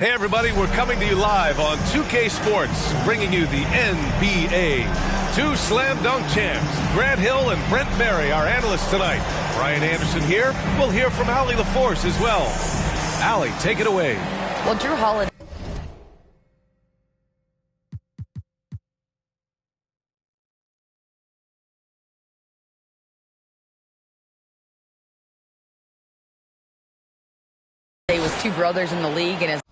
Hey everybody, we're coming to you live on 2K Sports, bringing you the NBA. Two slam dunk champs, Grant Hill and Brent Barry, our analysts tonight. Brian Anderson here. We'll hear from Allie LaForce as well. Allie, take it away. Well, Drew Holiday was two brothers in the league, and his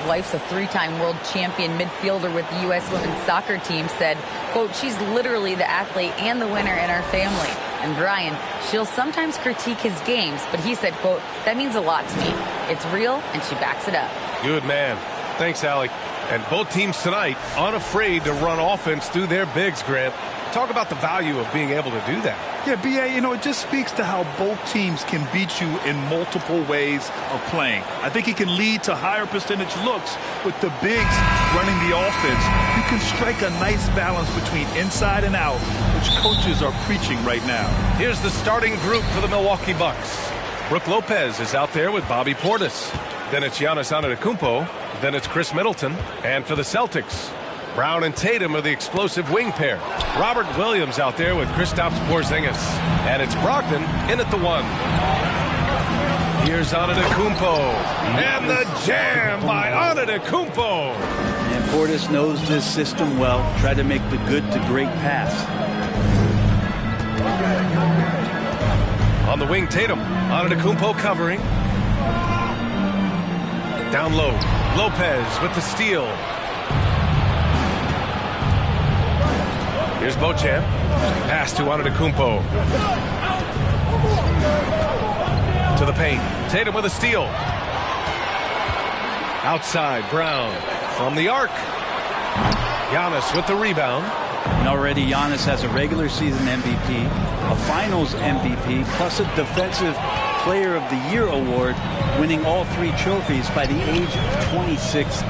wife's a three-time world champion midfielder with the U.S. women's soccer team, said, quote, she's literally the athlete and the winner in our family. And Brian, she'll sometimes critique his games, but he said, quote, that means a lot to me. It's real, and she backs it up. Good man. Thanks, Allie. And both teams tonight unafraid to run offense through their bigs, Grant. Talk about the value of being able to do that. Yeah, B.A., it just speaks to how both teams can beat you in multiple ways of playing. I think he can lead to higher percentage looks with the bigs running the offense. You can strike a nice balance between inside and out, which coaches are preaching right now. Here's the starting group for the Milwaukee Bucks. Brook Lopez is out there with Bobby Portis. Then it's Giannis Antetokounmpo. Then it's Chris Middleton. And for the Celtics, Brown and Tatum are the explosive wing pair. Robert Williams out there with Kristaps Porzingis. And it's Brogdon in at the one. Here's Antetokounmpo. And the jam by Antetokounmpo. And Portis knows this system well. Try to make the good to great pass. On the wing, Tatum. Antetokounmpo covering. Down low. Lopez with the steal. Here's Beauchamp. Pass to Antetokounmpo. To the paint. Tatum with a steal. Outside, Brown. From the arc. Giannis with the rebound. And already Giannis has a regular season MVP, a finals MVP, plus a defensive player of the year award, winning all three trophies by the age of 26.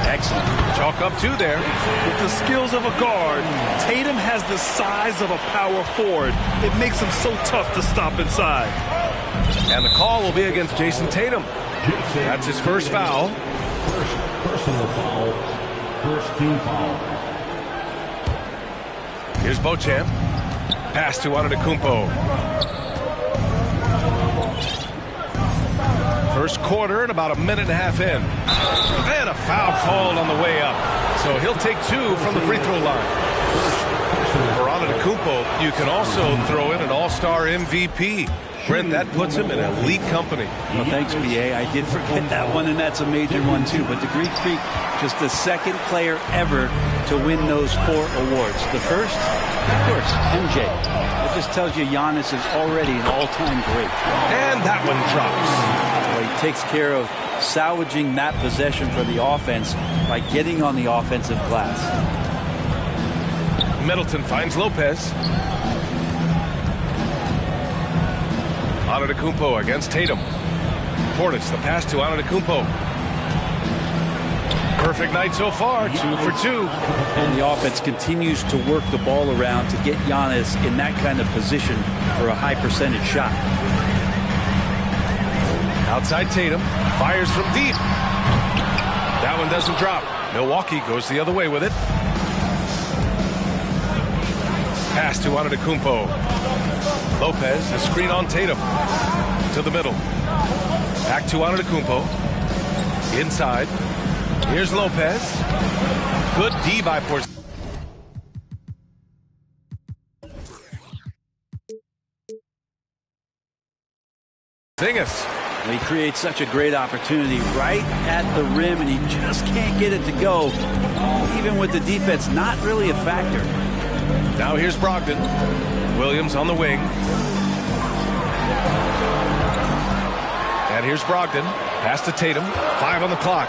Excellent. Chalk up two there. With the skills of a guard, Tatum has the size of a power forward. It makes him so tough to stop inside. And the call will be against Jason Tatum. That's his first foul. First personal foul. First team foul. Here's Beauchamp. Pass to Antetokounmpo. First quarter and about a minute and a half in. And a foul called on the way up. So he'll take two from the free throw line. For Antetokounmpo, you can also throw in an all-star MVP. Brent, that puts him in elite company. Well, thanks, B.A. I did forget that one, and that's a major one, too. But the Greek Freak, just the second player ever to win those 4 awards. The first, of course, MJ. It just tells you Giannis is already an all-time great. And that one drops. Well, he takes care of salvaging that possession for the offense by getting on the offensive glass. Middleton finds Lopez. Antetokounmpo against Tatum. Portis, the pass to Antetokounmpo. Perfect night so far, 2 for 2. And the offense continues to work the ball around to get Giannis in that kind of position for a high percentage shot. Outside Tatum, fires from deep. That one doesn't drop. Milwaukee goes the other way with it. Pass to Antetokounmpo. Lopez, a screen on Tatum. To the middle. Back to Antetokounmpo. Inside. Here's Lopez. Good D by Porzingis. He creates such a great opportunity right at the rim, and he just can't get it to go. Even with the defense not really a factor. Now here's Brogdon. Williams on the wing. And here's Brogdon. Pass to Tatum. 5 on the clock.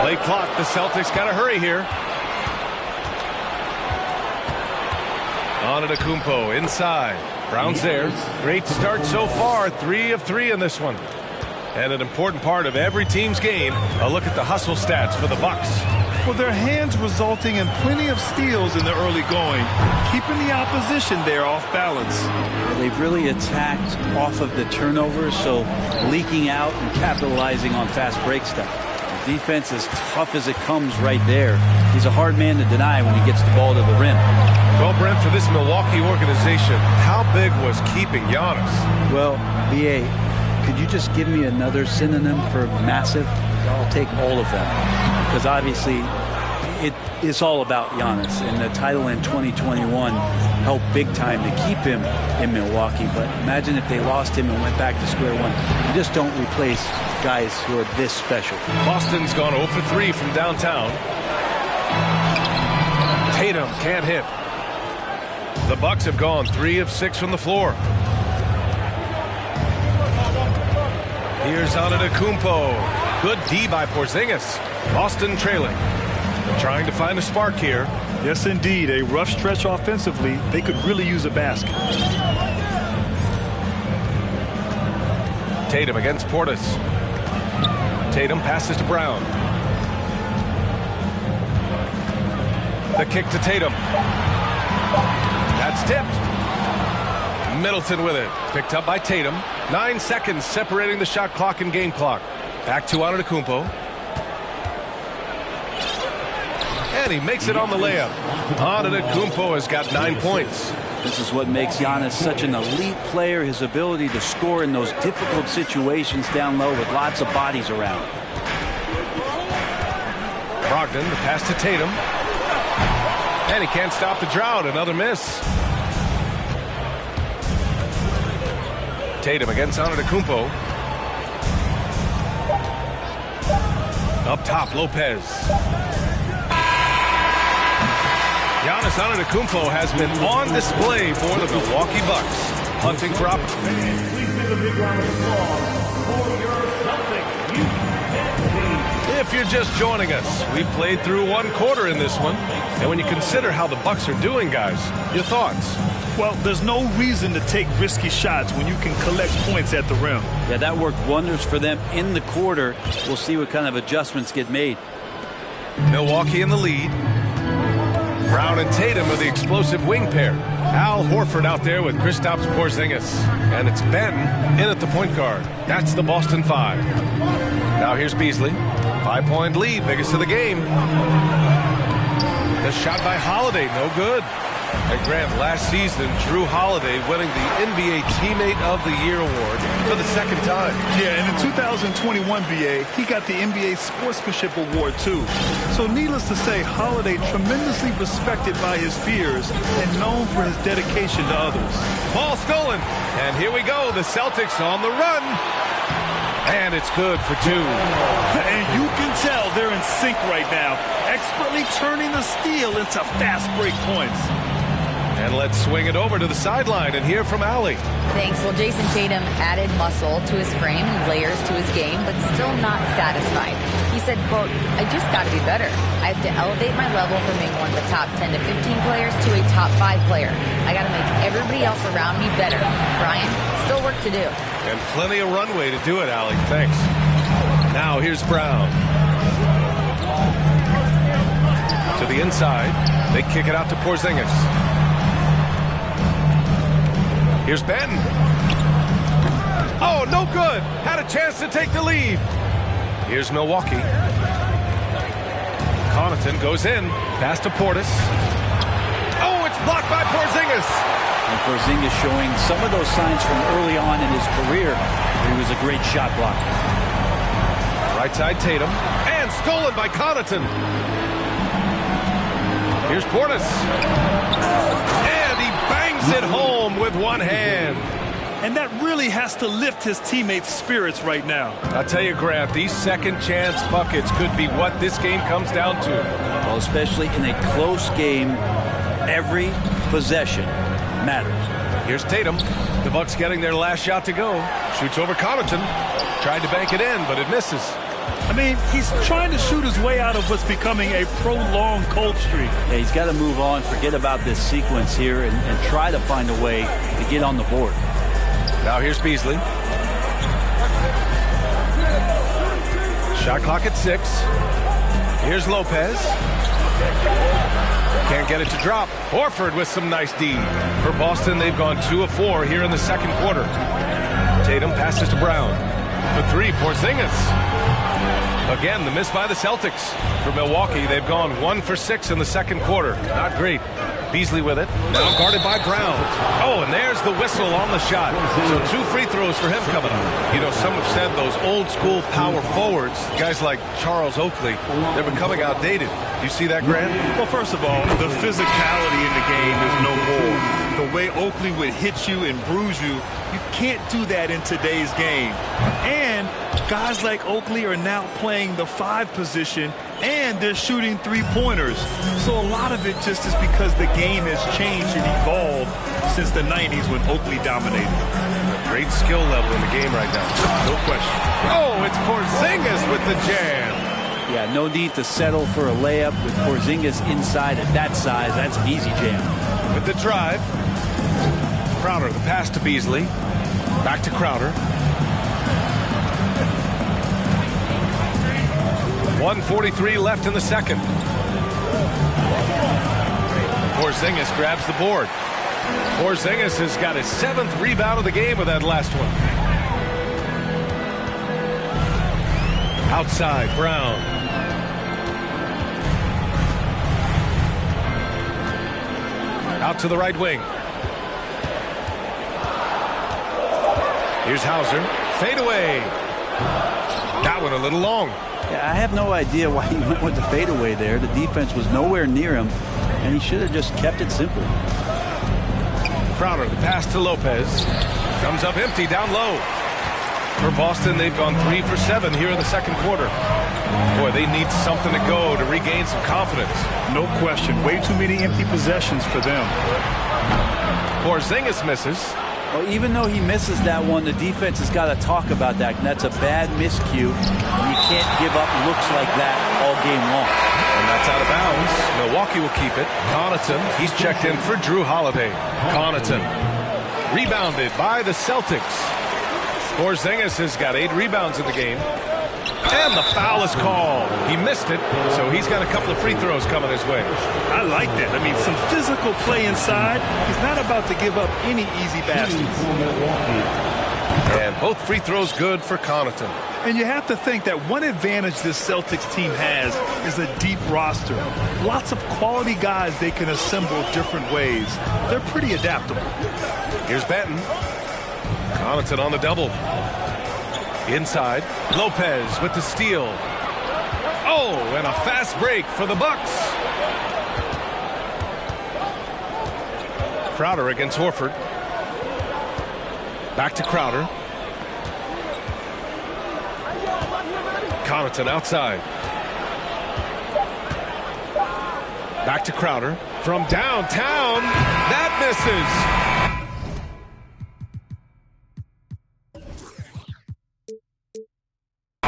Late clock. The Celtics got to hurry here. Antetokounmpo inside. Brown's there. Great start so far. 3 of 3 in this one. And an important part of every team's game, a look at the hustle stats for the Bucks. Well, their hands resulting in plenty of steals in the early going, keeping the opposition there off balance. Well, they've really attacked off of the turnovers, so leaking out and capitalizing on fast break stuff. The defense is tough as it comes right there. He's a hard man to deny when he gets the ball to the rim. Well, Brent, for this Milwaukee organization, how big was keeping Giannis? Well, B.A., could you just give me another synonym for massive? I'll take all of them. Because obviously, it's all about Giannis. And the title in 2021 helped big time to keep him in Milwaukee. But imagine if they lost him and went back to square one. You just don't replace guys who are this special. Boston's gone 0 for 3 from downtown. Tatum can't hit. The Bucks have gone 3 of 6 from the floor. Here's Antetokounmpo. Good D by Porzingis. Boston trailing. They're trying to find a spark here. Yes, indeed. A rough stretch offensively. They could really use a basket. Tatum against Portis. Tatum passes to Brown. The kick to Tatum. That's tipped. Middleton with it. Picked up by Tatum. 9 seconds separating the shot clock and game clock. Back to Antetokounmpo. And he makes it on the layup. Antetokounmpo has got 9 points. This is what makes Giannis such an elite player, his ability to score in those difficult situations down low with lots of bodies around. Brogdon, the pass to Tatum. And he can't stop the drought. Another miss. Tatum against Antetokounmpo. Up top, Lopez. Giannis Antetokounmpo has been on display for the Milwaukee Bucks. Hunting for opportunity. If you're just joining us, we played through 1 quarter in this one. And when you consider how the Bucks are doing, guys, your thoughts? Well, there's no reason to take risky shots when you can collect points at the rim. Yeah, that worked wonders for them in the quarter. We'll see what kind of adjustments get made. Milwaukee in the lead. Brown and Tatum are the explosive wing pair. Al Horford out there with Kristaps Porzingis. And it's Ben in at the point guard. That's the Boston 5. Now here's Beasley. 5-point lead, biggest of the game. The shot by Holiday, no good. And Grant, last season, Drew Holiday winning the NBA Teammate of the Year award for the 2nd time. Yeah, and in 2021, BA, he got the NBA Sportsmanship Award, too. So needless to say, Holiday tremendously respected by his peers and known for his dedication to others. Ball stolen. And here we go, the Celtics on the run. And it's good for 2. And you can tell they're in sync right now, expertly turning the steal into fast break points. And let's swing it over to the sideline and hear from Allie. Thanks. Well, Jason Tatum added muscle to his frame and layers to his game, but still not satisfied. He said, quote, "I just got to be better. I have to elevate my level from being one of the top 10 to 15 players to a top 5 player. I got to make everybody else around me better. Brian, still work to do." And plenty of runway to do it, Allie. Thanks. Now here's Brown. To the inside. They kick it out to Porzingis. Here's Ben. Oh, no good. Had a chance to take the lead. Here's Milwaukee. Connaughton goes in. Pass to Portis. Oh, it's blocked by Porzingis. And Porzingis showing some of those signs from early on in his career. He was a great shot blocker. Right side Tatum. And stolen by Connaughton. Here's Portis. And he bangs it home with one hand. And that really has to lift his teammates' spirits right now. I'll tell you, Grant, these second chance buckets could be what this game comes down to. Well, especially in a close game, every possession matters. Here's Tatum. The Bucks getting their last shot to go. Shoots over Connaughton. Tried to bank it in, but it misses. I mean, he's trying to shoot his way out of what's becoming a prolonged cold streak. Yeah, he's got to move on, forget about this sequence here, and try to find a way to get on the board. Now here's Beasley. Shot clock at 6. Here's Lopez. Can't get it to drop. Horford with some nice D. For Boston, they've gone 2 of 4 here in the second quarter. Tatum passes to Brown. For 3, Porzingis. Again, the miss by the Celtics. For Milwaukee, they've gone 1 for 6 in the second quarter. Not great. Beasley with it. Now guarded by Brown. Oh, and there's the whistle on the shot. So 2 free throws for him coming up. You know, some have said those old school power forwards, guys like Charles Oakley, they're becoming outdated. You see that, Grant? Well, first of all, the physicality in the game is no more. The way Oakley would hit you and bruise you, you can't do that in today's game. And guys like Oakley are now playing the 5 position, and they're shooting 3-pointers. So a lot of it just is because the game has changed and evolved since the 90s when Oakley dominated. Great skill level in the game right now. No question. Oh, it's Porzingis with the jam. Yeah, no need to settle for a layup with Porzingis inside at that size. That's an easy jam. With the drive. Crowder, the pass to Beasley. Back to Crowder. 1:43 left in the second. Porzingis grabs the board. Porzingis has got his 7th rebound of the game with that last one. Outside, Brown. Out to the right wing. Here's Hauser. Fade away. That one a little long. Yeah, I have no idea why he went with the fadeaway there. The defense was nowhere near him, and he should have just kept it simple. Crowder, the pass to Lopez. Comes up empty down low. For Boston, they've gone 3 for 7 here in the second quarter. Boy, they need something to go to regain some confidence. No question. Way too many empty possessions for them. Porzingis misses. Well, even though he misses that one, the defense has got to talk about that. And that's a bad miscue. You can't give up looks like that all game long. And that's out of bounds. Milwaukee will keep it. Connaughton, he's checked in for Drew Holiday. Connaughton, rebounded by the Celtics. Porzingis has got 8 rebounds in the game. And the foul is called. He missed it, so he's got a couple of free throws coming his way. I like that. I mean, some physical play inside. He's not about to give up any easy baskets. And both free throws good for Connaughton. And you have to think that one advantage this Celtics team has is a deep roster. Lots of quality guys they can assemble different ways. They're pretty adaptable. Here's Benton. Connaughton on the double. Inside, Lopez with the steal. Oh, and a fast break for the Bucks. Crowder against Horford. Back to Crowder. Connaughton outside. Back to Crowder. From downtown, that misses.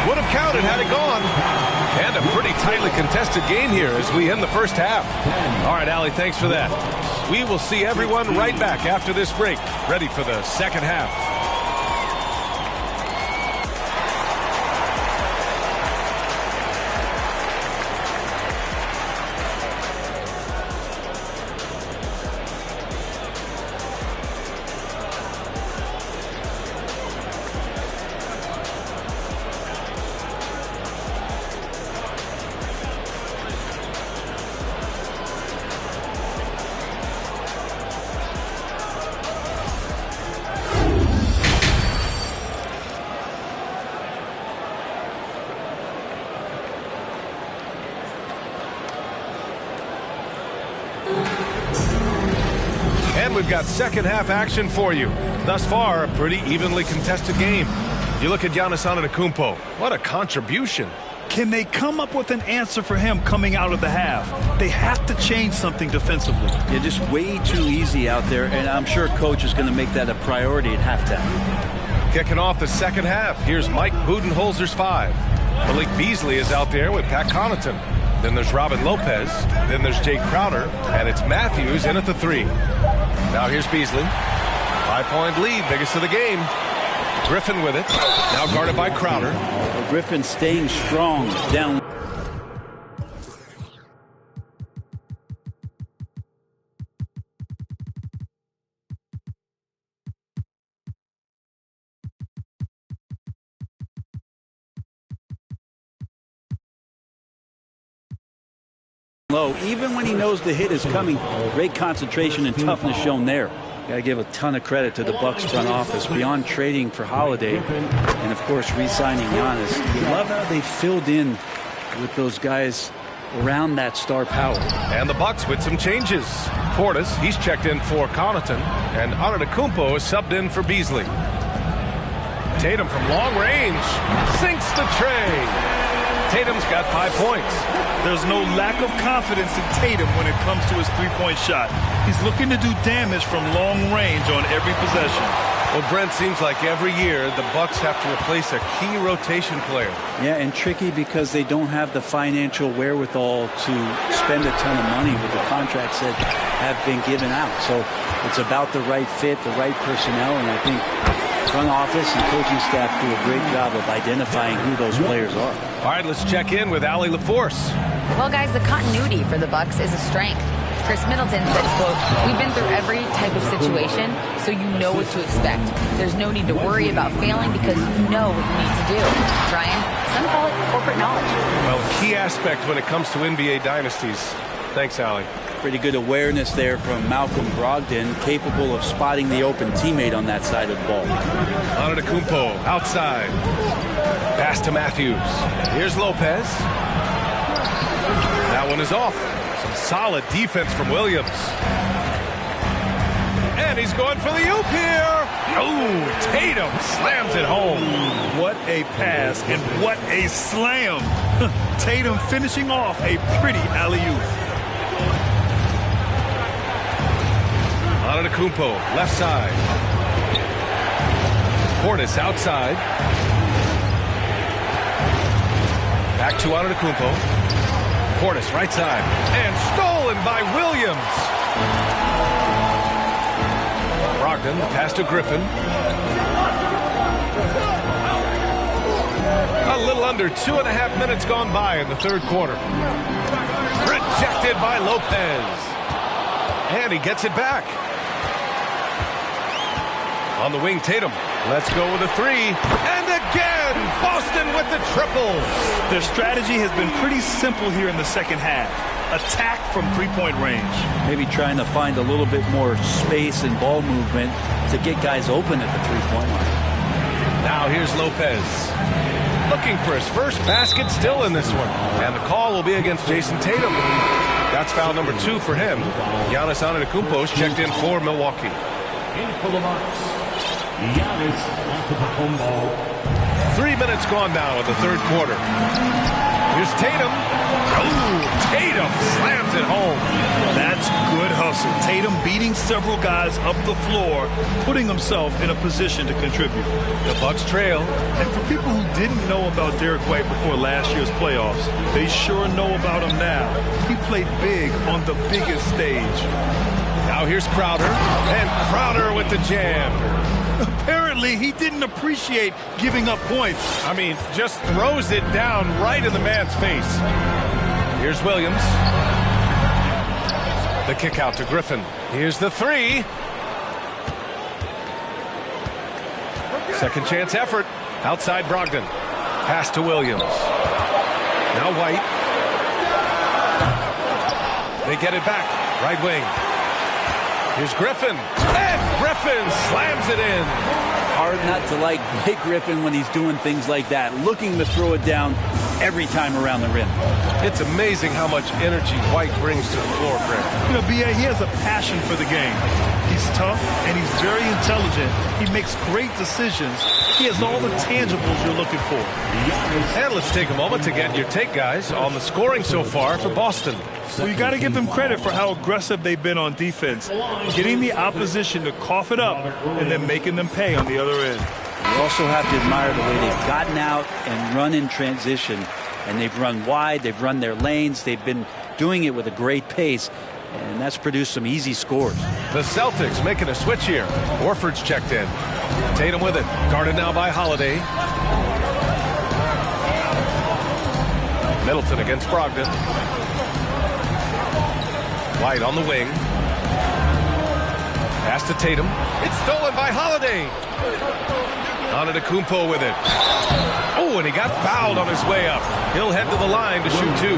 Would have counted had it gone. And a pretty tightly contested game here as we end the first half. All right, Allie, thanks for that. We will see everyone right back after this break, ready for the second half. And we've got second half action for you. Thus far, a pretty evenly contested game. You look at Giannis Antetokounmpo. What a contribution. Can they come up with an answer for him coming out of the half? They have to change something defensively. Yeah, just way too easy out there, and I'm sure coach is going to make that a priority at halftime. Kicking off the second half, here's Mike Budenholzer's 5. Malik Beasley is out there with Pat Connaughton. Then there's Robin Lopez. Then there's Jay Crowder. And it's Matthews in at the 3. Now here's Beasley. 5-point lead, biggest of the game. Griffin with it. Now guarded by Crowder. Griffin staying strong down. Low, even when he knows the hit is coming, great concentration and toughness shown there. Got to give a ton of credit to the Bucks front office beyond trading for Holiday and of course re-signing Giannis. You love how they filled in with those guys around that star power. And the Bucks with some changes. Portis, he's checked in for Connaughton, and Antetokounmpo is subbed in for Beasley. Tatum from long range sinks the tray. Tatum's got 5 points. There's no lack of confidence in Tatum when it comes to his three-point shot. He's looking to do damage from long range on every possession. Well, Brent, seems like every year the Bucks have to replace a key rotation player. Yeah, and tricky because they don't have the financial wherewithal to spend a ton of money with the contracts that have been given out. So it's about the right fit, the right personnel, and I think front office and coaching staff do a great job of identifying who those players are. All right, let's check in with Allie LaForce. Well, guys, the continuity for the Bucks is a strength. Chris Middleton said, quote, "We've been through every type of situation, so you know what to expect. There's no need to worry about failing because you know what you need to do." Brian, some call it corporate knowledge. Well, key aspect when it comes to NBA dynasties. Thanks, Allie. Pretty good awareness there from Malcolm Brogdon, capable of spotting the open teammate on that side of the ball. Antetokounmpo outside. Pass to Matthews. Here's Lopez. That one is off. Some solid defense from Williams. And he's going for the oop here. Oh, Tatum slams it home. What a pass and what a slam. Tatum finishing off a pretty alley-oop. Antetokounmpo, left side. Portis outside. Back to Antetokounmpo. Portis right side. And stolen by Williams. Brogdon, the pass to Griffin. A little under 2.5 minutes gone by in the third quarter. Rejected by Lopez. And he gets it back. On the wing, Tatum. Let's go with a three. And again, Boston with the triples. Their strategy has been pretty simple here in the second half. Attack from three-point range. Maybe trying to find a little bit more space and ball movement to get guys open at the three-point line. Now here's Lopez. Looking for his first basket still in this one. And the call will be against Jason Tatum. That's foul number 2 for him. Giannis Antetokounmpo checked in for Milwaukee. In for the Bucks, Giannis Antetokounmpo. 3 minutes gone now in the third quarter. Here's Tatum. Oh, Tatum slams it home. That's good hustle. Tatum beating several guys up the floor, putting himself in a position to contribute. The Bucks trail. And for people who didn't know about Derek White before last year's playoffs, they sure know about him now. He played big on the biggest stage. Now here's Crowder. And Crowder with the jam. Apparently, he didn't appreciate giving up points. I mean, just throws it down right in the man's face. Here's Williams. The kick out to Griffin. Here's the three. Second chance effort. Outside Brogdon. Pass to Williams. Now White. They get it back. Right wing. Here's Griffin. And Griffin slams it in. Hard not to like Blake Griffin when he's doing things like that, looking to throw it down every time around the rim. It's amazing how much energy White brings to the floor, Brent. You know, B.A., he has a passion for the game. He's tough, and he's very intelligent. He makes great decisions. He has all the tangibles you're looking for. And let's take a moment to get your take, guys, on the scoring so far for Boston. Well, you got to give them credit for how aggressive they've been on defense, getting the opposition to cough it up and then making them pay on the other end. You also have to admire the way they've gotten out and run in transition. And they've run wide, they've run their lanes, they've been doing it with a great pace, and that's produced some easy scores. The Celtics making a switch here. Horford's checked in. Tatum with it. Guarded now by Holiday. Middleton against Brogdon. White on the wing. Pass to Tatum. It's stolen by Holiday. Antetokounmpo with it. Oh, and he got fouled on his way up. He'll head to the line to shoot 2.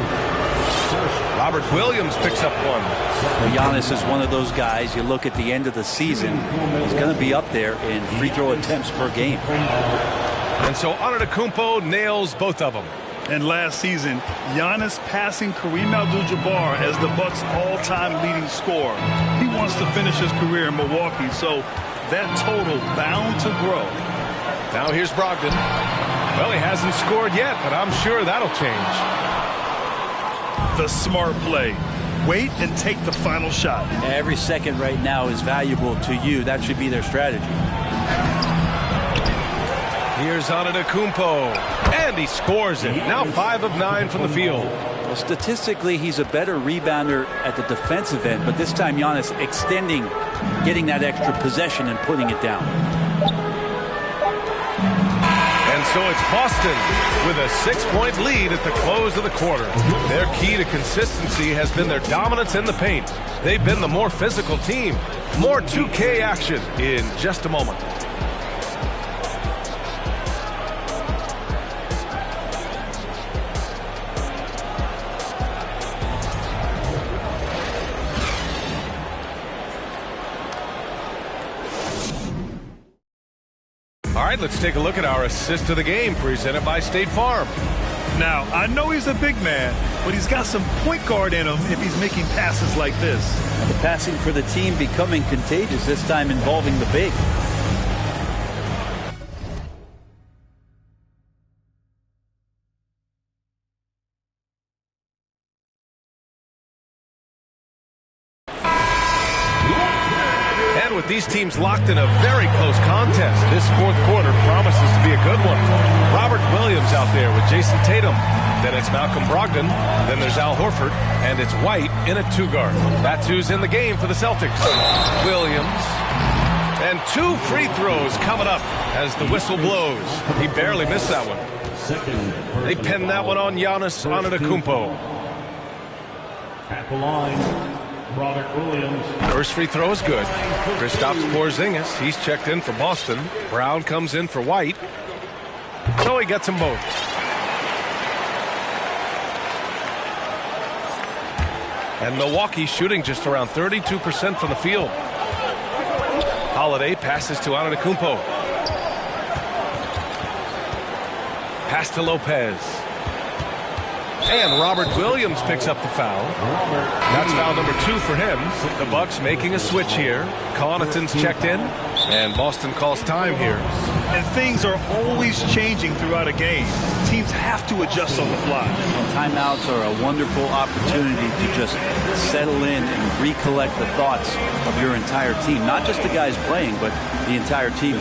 Robert Williams picks up 1. Well, Giannis is one of those guys, you look at the end of the season, he's going to be up there in free throw attempts per game. And so Antetokounmpo nails both of them. And last season, Giannis passing Kareem Abdul-Jabbar as the Bucks' all-time leading scorer. He wants to finish his career in Milwaukee, so that total bound to grow. Now here's Brogdon. Well, he hasn't scored yet, but I'm sure that'll change. The smart play. Wait and take the final shot. Every second right now is valuable to you. That should be their strategy. Here's Antetokounmpo, and he scores it. Now 5 of 9 from the field. Well, statistically, he's a better rebounder at the defensive end, but this time Giannis extending, getting that extra possession and putting it down. And so it's Boston with a 6-point lead at the close of the quarter. Their key to consistency has been their dominance in the paint. They've been the more physical team. More 2K action in just a moment. All right, let's take a look at our assist of the game presented by State Farm. Now, I know he's a big man, but he's got some point guard in him if he's making passes like this. The passing for the team becoming contagious, this time involving the big. With these teams locked in a very close contest, this fourth quarter promises to be a good one. Robert Williams out there with Jason Tatum. Then it's Malcolm Brogdon. Then there's Al Horford. And it's White in a 2-guard. That's who's in the game for the Celtics. Williams. And 2 free throws coming up as the whistle blows. He barely missed that one. They pinned that one on Giannis Antetokounmpo. At the line, Robert Williams. First free throw is good. Kristaps Porzingis, he's checked in for Boston. Brown comes in for White. So he gets them both. And Milwaukee shooting just around 32% from the field. Holiday passes to Antetokounmpo. Pass to Lopez. And Robert Williams picks up the foul. That's foul number 2 for him. The Bucks making a switch here. Connaughton's checked in. And Boston calls time here. And things are always changing throughout a game. Teams have to adjust on the fly. And timeouts are a wonderful opportunity to just settle in and recollect the thoughts of your entire team. Not just the guys playing, but the entire team.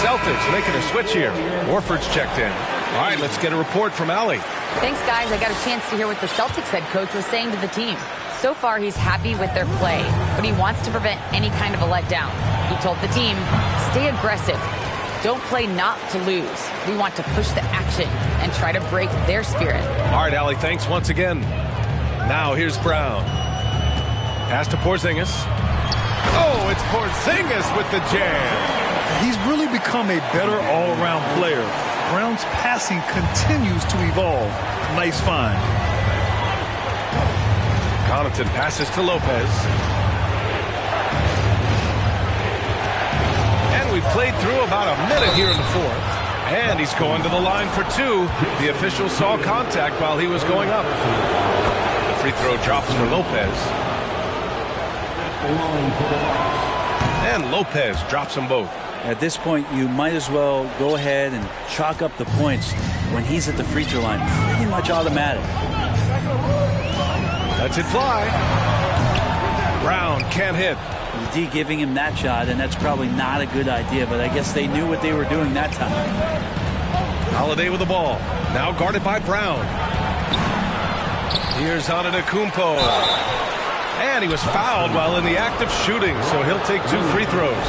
Celtics making a switch here. Horford's checked in. All right, let's get a report from Allie. Thanks, guys. I got a chance to hear what the Celtics head coach was saying to the team. So far, he's happy with their play, but he wants to prevent any kind of a letdown. He told the team, stay aggressive. Don't play not to lose. We want to push the action and try to break their spirit. All right, Allie, thanks once again. Now here's Brown. Pass to Porzingis. Oh, it's Porzingis with the jam. He's really become a better all-around player. Brown's passing continues to evolve. Nice find. Connaughton passes to Lopez. And we've played through about a minute here in the fourth. And he's going to the line for 2. The official saw contact while he was going up. The free throw drops for Lopez. And Lopez drops them both. At this point, you might as well go ahead and chalk up the points when he's at the free throw line. Pretty much automatic. Lets it fly. Brown can't hit. The AD giving him that shot, and that's probably not a good idea, but I guess they knew what they were doing that time. Holiday with the ball. Now guarded by Brown. Here's Antetokounmpo. And he was fouled while in the act of shooting, so he'll take 2 free throws.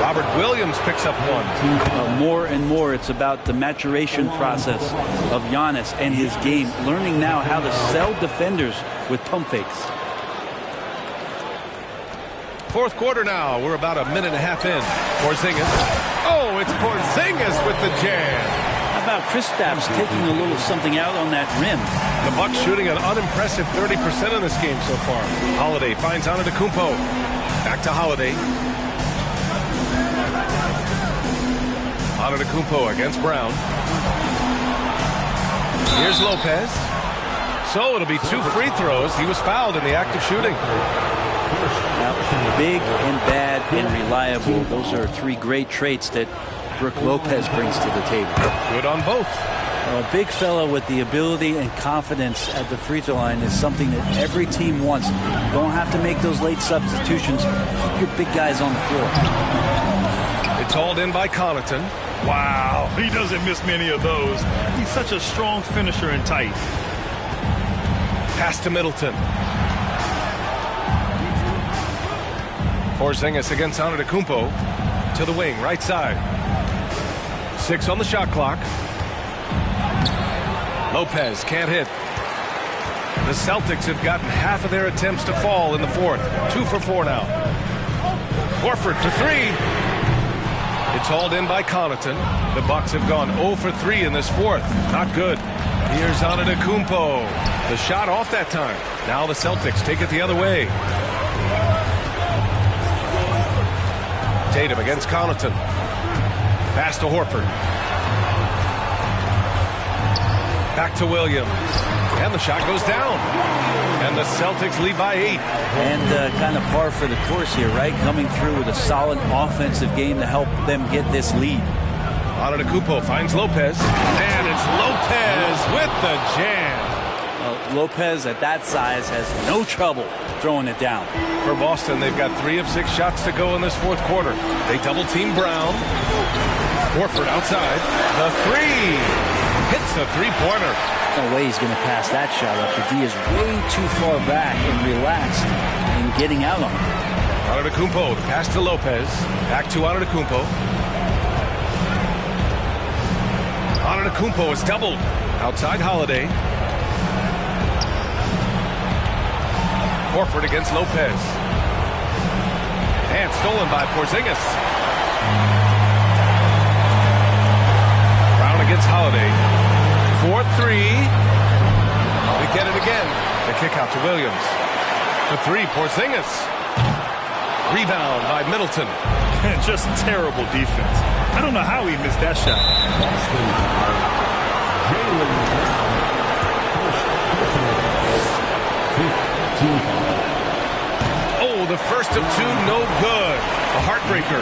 Robert Williams picks up 1. More and more, it's about the maturation process of Giannis and his game, learning now how to sell defenders with pump fakes. Fourth quarter now. We're about a minute and a half in. Porzingis. Oh, it's Porzingis with the jam. How about Kristaps taking a little something out on that rim? The Bucks shooting an unimpressive 30% in this game so far. Holiday finds Antetokounmpo. Back to Holiday. Antetokounmpo against Brown. Here's Lopez. So it'll be 2 free throws. He was fouled in the act of shooting. Now, big and bad and reliable. Those are 3 great traits that Brook Lopez brings to the table. Good on both. A big fella with the ability and confidence at the free throw line is something that every team wants. Don't have to make those late substitutions. Keep your big guys on the floor. It's hauled in by Connaughton. Wow, he doesn't miss many of those. He's such a strong finisher and tight. Pass to Middleton. Porzingis against Antetokounmpo. To the wing, right side. 6 on the shot clock. Lopez can't hit. The Celtics have gotten half of their attempts to fall in the fourth. 2 for 4 now. Horford for 3. It's hauled in by Connaughton. The Bucks have gone 0 for 3 in this fourth. Not good. Here's Antetokounmpo. The shot off that time. Now the Celtics take it the other way. Tatum against Connaughton. Pass to Horford. Back to Williams. And the shot goes down. And the Celtics lead by 8. And kind of par for the course here, right? Coming through with a solid offensive game to help them get this lead. Antetokounmpo finds Lopez. And it's Lopez with the jam. Lopez at that size has no trouble throwing it down. For Boston, they've got 3 of 6 shots to go in this fourth quarter. They double team Brown. Horford outside. The 3. Hits the 3-pointer. No way he's going to pass that shot up. The D is way too far back and relaxed in getting out on him. Antetokounmpo, pass to Lopez. Back to Antetokounmpo. Antetokounmpo is doubled. Outside Holiday. Horford against Lopez. And stolen by Porzingis. Brown against Holiday. 4-3. They get it again. The kick out to Williams. The 3, Porzingis. Rebound by Middleton. And just terrible defense. I don't know how he missed that shot. Oh, the first of 2, no good. A heartbreaker.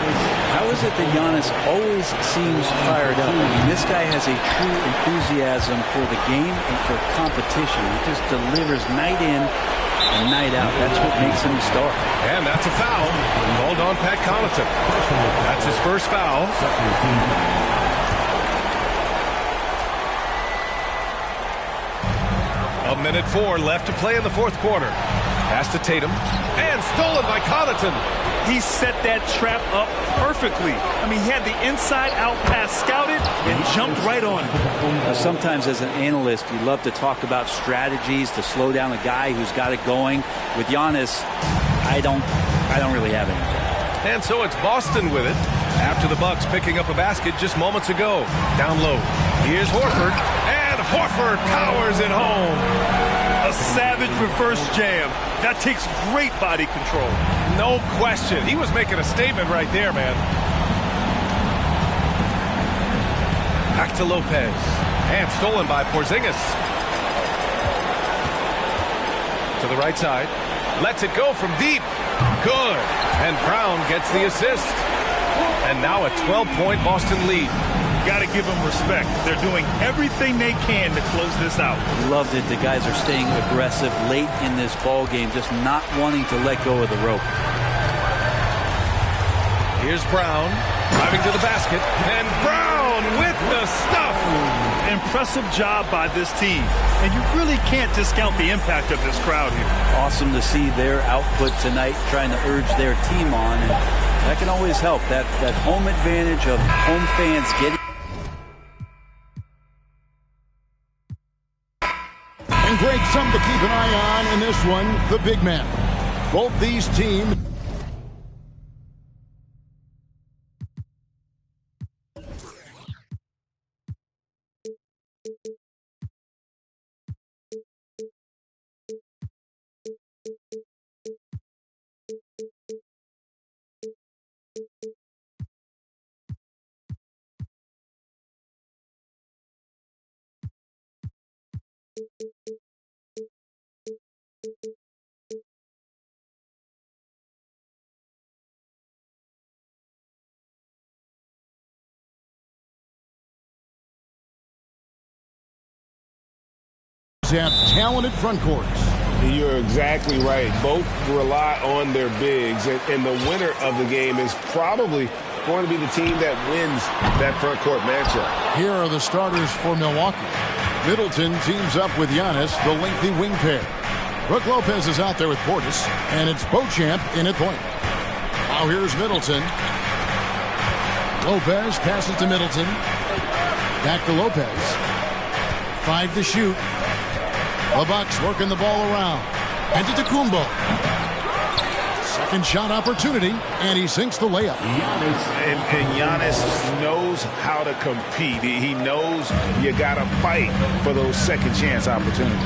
How is it that Giannis always seems fired up? I mean, this guy has a true enthusiasm for the game and for competition. He just delivers night in and night out. That's what makes him a star. And that's a foul. Called on Pat Connaughton. That's his first foul. A minute 4 left to play in the fourth quarter. Pass to Tatum. And stolen by Connaughton. He set that trap up perfectly. I mean, he had the inside-out pass scouted and jumped right on it. Now, sometimes as an analyst, you love to talk about strategies to slow down a guy who's got it going. With Giannis, I don't really have anything. And so it's Boston with it. After the Bucks picking up a basket just moments ago. Down low. Here's Horford. And Horford powers it home. A savage reverse jam. That takes great body control. No question. He was making a statement right there, man. Back to Lopez. And stolen by Porzingis. To the right side. Lets it go from deep. Good. And Brown gets the assist. And now a 12-point Boston lead. Got to give them respect. They're doing everything they can to close this out. Loved it. The guys are staying aggressive late in this ball game, just not wanting to let go of the rope. Here's Brown driving to the basket, and Brown with the stuff. Impressive job by this team, and you really can't discount the impact of this crowd here. Awesome to see their output tonight, trying to urge their team on, and that can always help. That home advantage of home fans getting. And Greg, something to keep an eye on in this one, the big man. Both these teams. Have talented front courts. You're exactly right. Both rely on their bigs, and the winner of the game is probably going to be the team that wins that front court matchup. Here are the starters for Milwaukee. Middleton teams up with Giannis, the lengthy wing pair. Brook Lopez is out there with Portis, and it's Beauchamp in at point. Now here's Middleton. Lopez passes to Middleton. Back to Lopez. 5 to shoot. The Bucks working the ball around. And to Kumbo. Second shot opportunity, and he sinks the layup. And Giannis knows how to compete. He knows you got to fight for those second chance opportunities.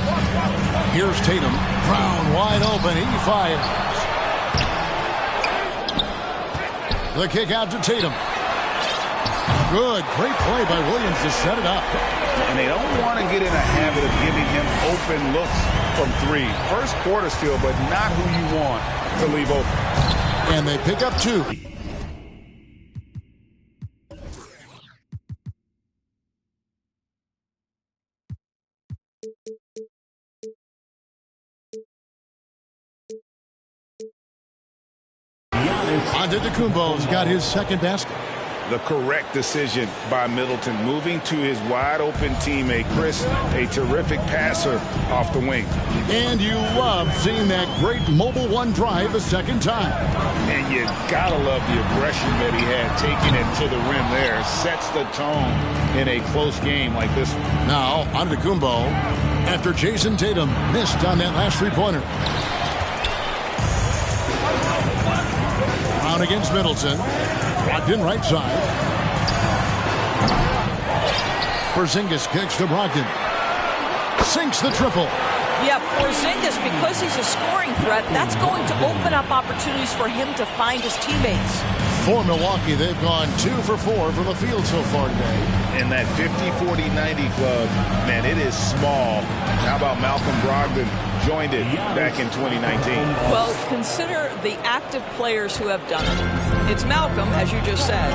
Here's Tatum. Brown wide open. He fires. The kick out to Tatum. Good. Great play by Williams to set it up. And they don't want to get in a habit of giving him open looks from three. First quarter steal, but not who you want to leave open. And they pick up 2. Antetokounmpo's got his second basket. The correct decision by Middleton, moving to his wide-open teammate, Chris, a terrific passer off the wing. And you love seeing that great mobile one drive a second time. And you gotta love the aggression that he had, taking it to the rim there. Sets the tone in a close game like this one. Now, Antetokounmpo, after Jason Tatum missed on that last three-pointer. Brown against Middleton. Locked in right side. Porzingis kicks to Brogdon. Sinks the triple. Yeah, Porzingis, because he's a scoring threat, that's going to open up opportunities for him to find his teammates. For Milwaukee, they've gone 2 for 4 from the field so far today. And that 50-40-90 club, man, it is small. How about Malcolm Brogdon joined it back in 2019? Well, consider the active players who have done it. It's Malcolm, as you just said,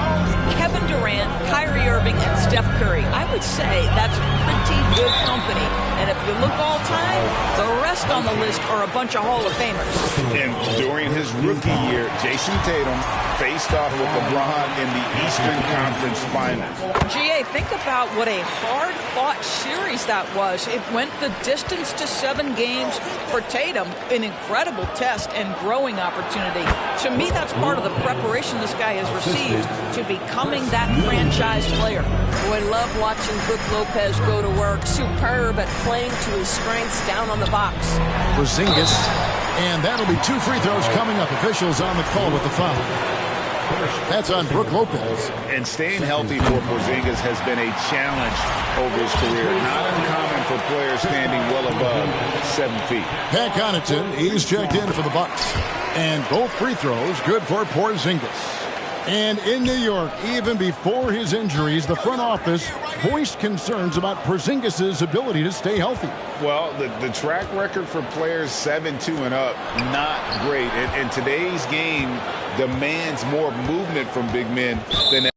Kevin Durant, Kyrie Irving, and Steph Curry. I would say that's pretty good company. And if you look all time, the rest on the list are a bunch of Hall of Famers. And during his rookie year, Jason Tatum faced off with LeBron in the Eastern Conference Finals. GA, think about what a hard-fought series that was. It went the distance to 7 games. For Tatum, an incredible test and growing opportunity. To me, that's part of the preparation this guy has received to becoming that franchise player. Boy, love watching Brook Lopez go to work. Superb at playing to his strengths down on the box. Porzingis, and that'll be 2 free throws coming up. Officials on the call with the foul. That's on Brook Lopez. And staying healthy for Porzingis has been a challenge over his career. Not uncommon for players standing well above 7 feet. Pat Connaughton, he's checked in for the Bucks. And both free throws good for Porzingis. And in New York, even before his injuries, the front office voiced concerns about Porzingis' ability to stay healthy. Well, the track record for players 7-2 and up, not great. And today's game demands more movement from big men than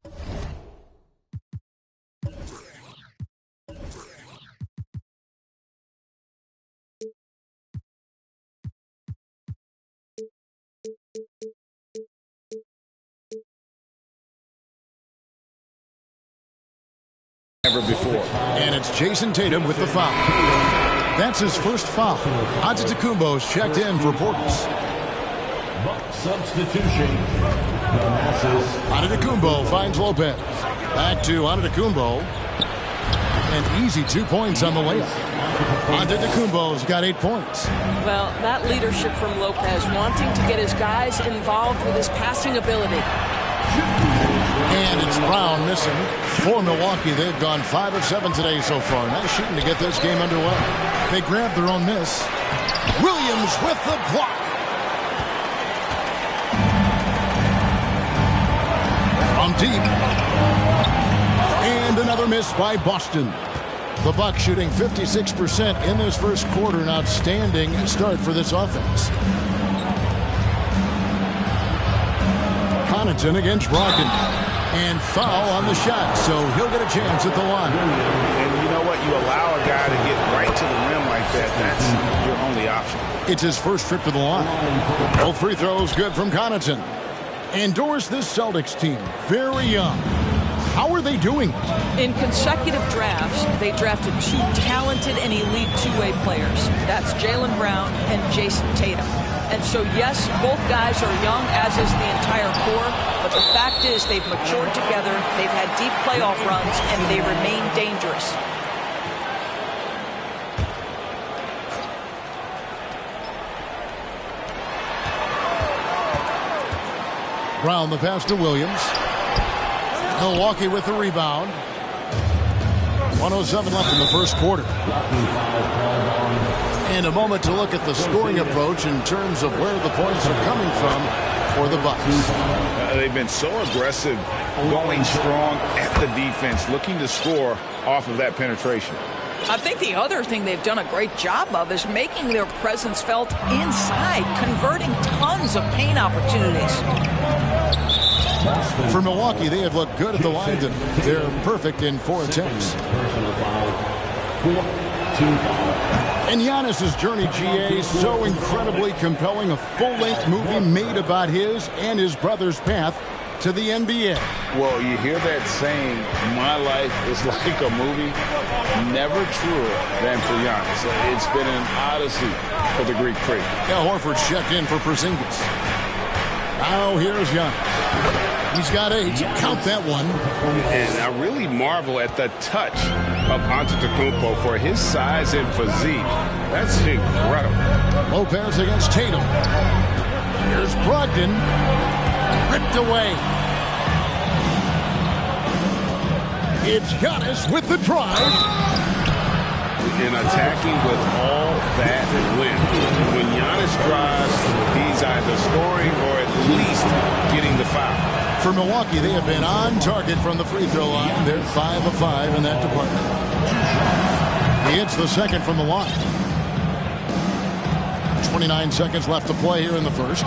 ever before. And it's Jason Tatum with the foul. That's his first foul. Antetokounmpo's checked in for Portis. Substitution. Antetokounmpo finds Lopez. Back to Antetokounmpo. An easy 2 points on the layup. Antetokounmpo's got 8 points. Well, that leadership from Lopez, wanting to get his guys involved with his passing ability. And it's Brown missing. For Milwaukee, they've gone 5 of 7 today so far. Nice shooting to get this game underway. They grabbed their own miss. Williams with the block. From deep. And another miss by Boston. The Bucks shooting 56% in this first quarter. An outstanding start for this offense. Connaughton against Brogdon. And foul on the shot, so he'll get a chance at the line. And you know what? You allow a guy to get right to the rim like that. That's your only option. It's his first trip to the line. Both free throws good from Connaughton. And Doris, this Celtics team, very young. How are they doing? In consecutive drafts, they drafted 2 talented and elite two-way players. That's Jaylen Brown and Jason Tatum. And so, yes, both guys are young, as is the entire core. But the fact is they've matured together, they've had deep playoff runs, and they remain dangerous. Brown the pass to Williams. Milwaukee with the rebound. 1:07 left in the first quarter. And a moment to look at the scoring approach in terms of where the points are coming from for the Bucks. They've been so aggressive, going strong at the defense, looking to score off of that penetration. I think the other thing they've done a great job of is making their presence felt inside, converting tons of paint opportunities. For Milwaukee, they have looked good at the line. They're perfect in 4 attempts. And Giannis's journey, GA, so incredibly compelling. A full-length movie made about his and his brother's path to the NBA. Well, you hear that saying, my life is like a movie. Never truer than for Giannis. It's been an odyssey for the Greek Freak. Al Horford checked in for Porzingis. Now here's Giannis. He's got 8. Count that one. And I really marvel at the touch of Antetokounmpo for his size and physique. That's incredible. Lopez against Tatum. Here's Brogdon. Ripped away. It's Giannis with the drive. And attacking with all that wind. When Giannis drives, he's either scoring or at least getting the foul. For Milwaukee, they have been on target from the free throw line. They're 5 of 5 in that department. He hits the second from the line. 29 seconds left to play here in the first.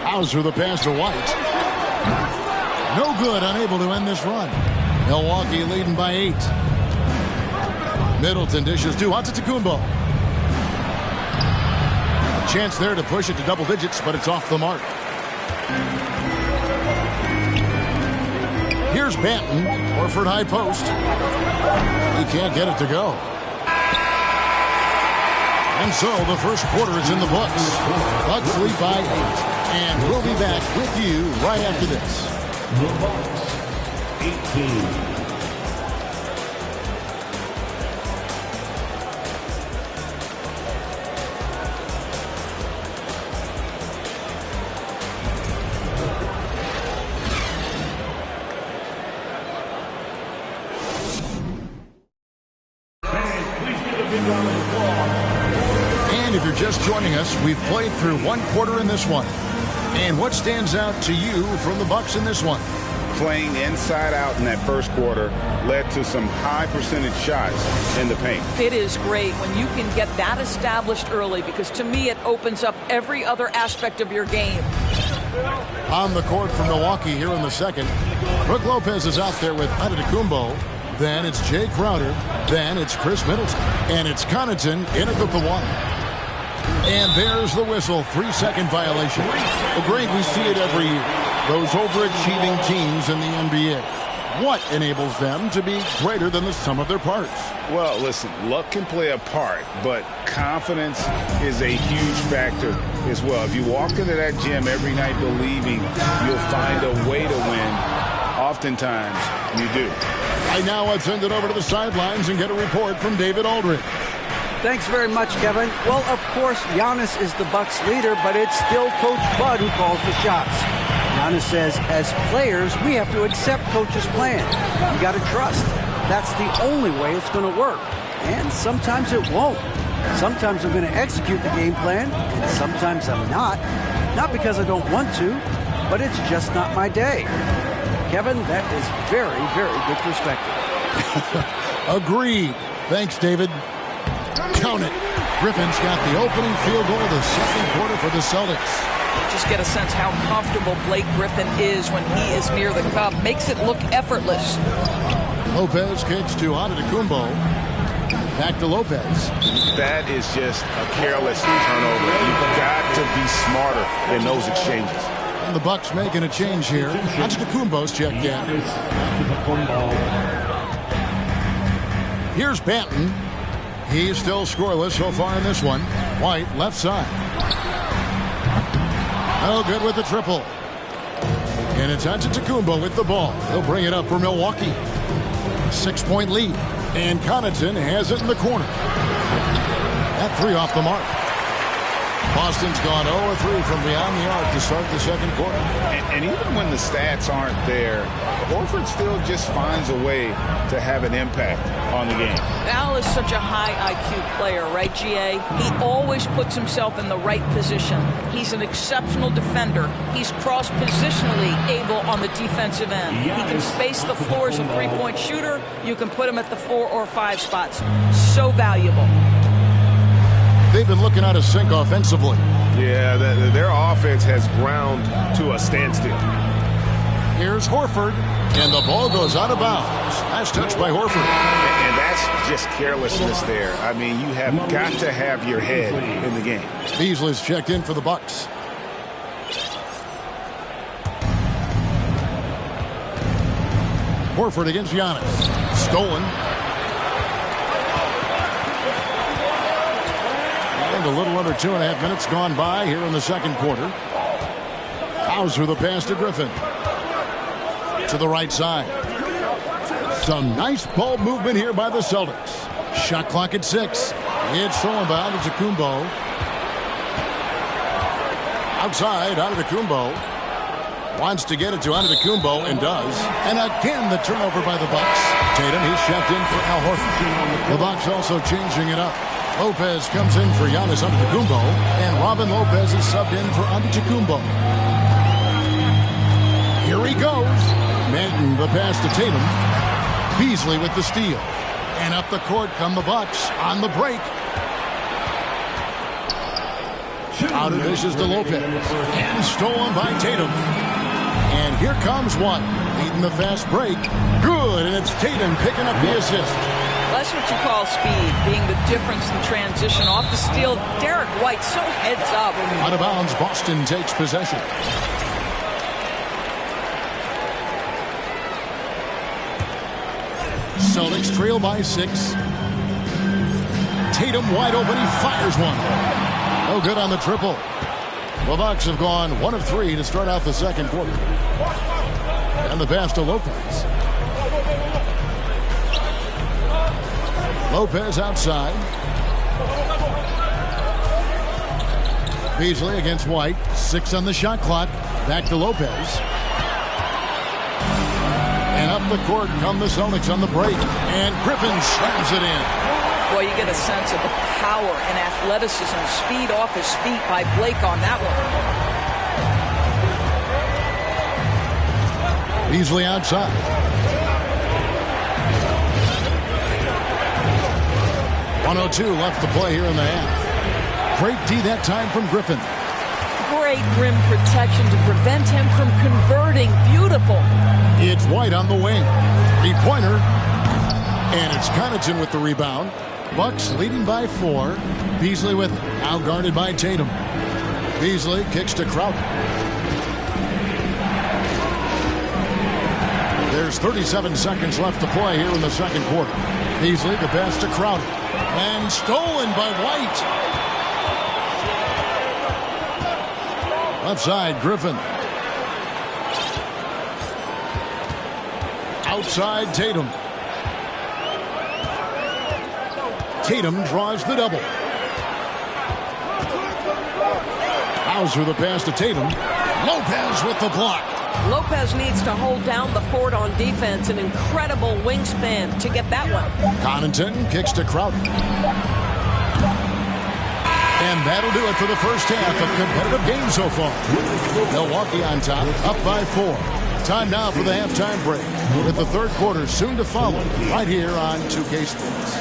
Hauser the pass to White. No good, unable to end this run. Milwaukee leading by 8. Middleton dishes to Antetokounmpo. A chance there to push it to double digits, but it's off the mark. Here's Banton. Horford high post. He can't get it to go. And so the first quarter is in the books. Bucks lead by 8. And we'll be back with you right after this. The Bucks 18. And if you're just joining us, we've played through 1 quarter in this one. And what stands out to you from the Bucks in this one? Playing inside out in that first quarter led to some high percentage shots in the paint. It is great when you can get that established early, because to me it opens up every other aspect of your game. On the court for Milwaukee here in the second, Brook Lopez is out there with Antetokounmpo. Then it's Jay Crowder. Then it's Chris Middleton. And it's Connaughton in at the 1. And there's the whistle. 3-second violation. Well, Greg, we see it every year. Those overachieving teams in the NBA. What enables them to be greater than the sum of their parts? Well, listen, luck can play a part, but confidence is a huge factor as well. If you walk into that gym every night believing you'll find a way to win, oftentimes you do. Right now, let's send it over to the sidelines and get a report from David Aldridge. Thanks very much, Kevin. Well, of course, Giannis is the Bucks leader, but it's still Coach Bud who calls the shots. Giannis says, as players, we have to accept Coach's plan. You got to trust. That's the only way it's going to work. And sometimes it won't. Sometimes I'm going to execute the game plan, and sometimes I'm not. Not because I don't want to, but it's just not my day. Kevin, that is very, very good perspective. Agreed. Thanks, David. Count it. Griffin's got the opening field goal of the second quarter for the Celtics. Just get a sense how comfortable Blake Griffin is when he is near the cup. Makes it look effortless. Lopez kicks to Antetokounmpo. Back to Lopez. That is just a careless turnover. You've got to be smarter in those exchanges. And the Bucks making a change here. Antetokounmpo's checked in. Here's Banton. He's still scoreless so far in this one. White, left side. No good with the triple. And it's Antetokounmpo with the ball. He'll bring it up for Milwaukee. 6-point lead. And Connaughton has it in the corner. That three off the mark. Boston's gone 0-3 from beyond the arc to start the second quarter. And even when the stats aren't there, Horford still just finds a way to have an impact on the game. Al is such a high IQ player, right, GA? He always puts himself in the right position. He's an exceptional defender. He's cross-positionally able on the defensive end. He can space the floor as a three-point shooter. You can put him at the 4 or 5 spots. So valuable. They've been looking out of sync offensively. Yeah, their offense has ground to a standstill. Here's Horford, and the ball goes out of bounds. Last touch by Horford. And that's just carelessness there. I mean, you have got to have your head in the game. Beasley's checked in for the Bucks. Horford against Giannis. Stolen. And a little under 2.5 minutes gone by here in the second quarter. Hauser the pass to Griffin. To the right side. Some nice ball movement here by the Celtics. Shot clock at 6. It's stolen by Antetokounmpo. Outside, Antetokounmpo wants to get it to Antetokounmpo and does. And again, the turnover by the Bucks. Tatum, he's checked in for Al Horford. The Bucks also changing it up. Lopez comes in for Giannis Antetokounmpo, and Robin Lopez is subbed in for Antetokounmpo. Here he goes. Manton the pass to Tatum. Beasley with the steal. And up the court come the Bucks on the break. Out of dishes to Lopez. And stolen by Tatum. And here comes one. Leading the fast break. Good, and it's Tatum picking up the assist. That's what you call speed, being the difference in transition. Off the steal, Derek White so heads up. Out of bounds, Boston takes possession. Celtics trail by 6. Tatum wide open, he fires one. No good on the triple. The Bucks have gone 1 of 3 to start out the second quarter. And the pass to Lopez. Lopez outside. Beasley against White. 6 on the shot clock. Back to Lopez. And up the court come the Celtics on the break. And Griffin slams it in. Boy, you get a sense of the power and athleticism, speed off his feet by Blake on that one. Beasley outside. .102 left to play here in the half. Great D that time from Griffin. Great rim protection to prevent him from converting. Beautiful. It's White on the wing. 3-pointer. And it's Connaughton with the rebound. Bucks leading by 4. Beasley with it. Now guarded by Tatum. Beasley kicks to Crowder. There's 37 seconds left to play here in the second quarter. Beasley, the pass to Crowder. And stolen by White. Left side, Griffin. Outside, Tatum. Tatum draws the double. Hauser the pass to Tatum. Lopez with the block. Lopez needs to hold down the fort on defense. An incredible wingspan to get that one. Connaughton kicks to Crowder. And that'll do it for the first half of competitive game so far. Milwaukee on top, up by 4. Time now for the halftime break, with the third quarter soon to follow, right here on 2K Sports.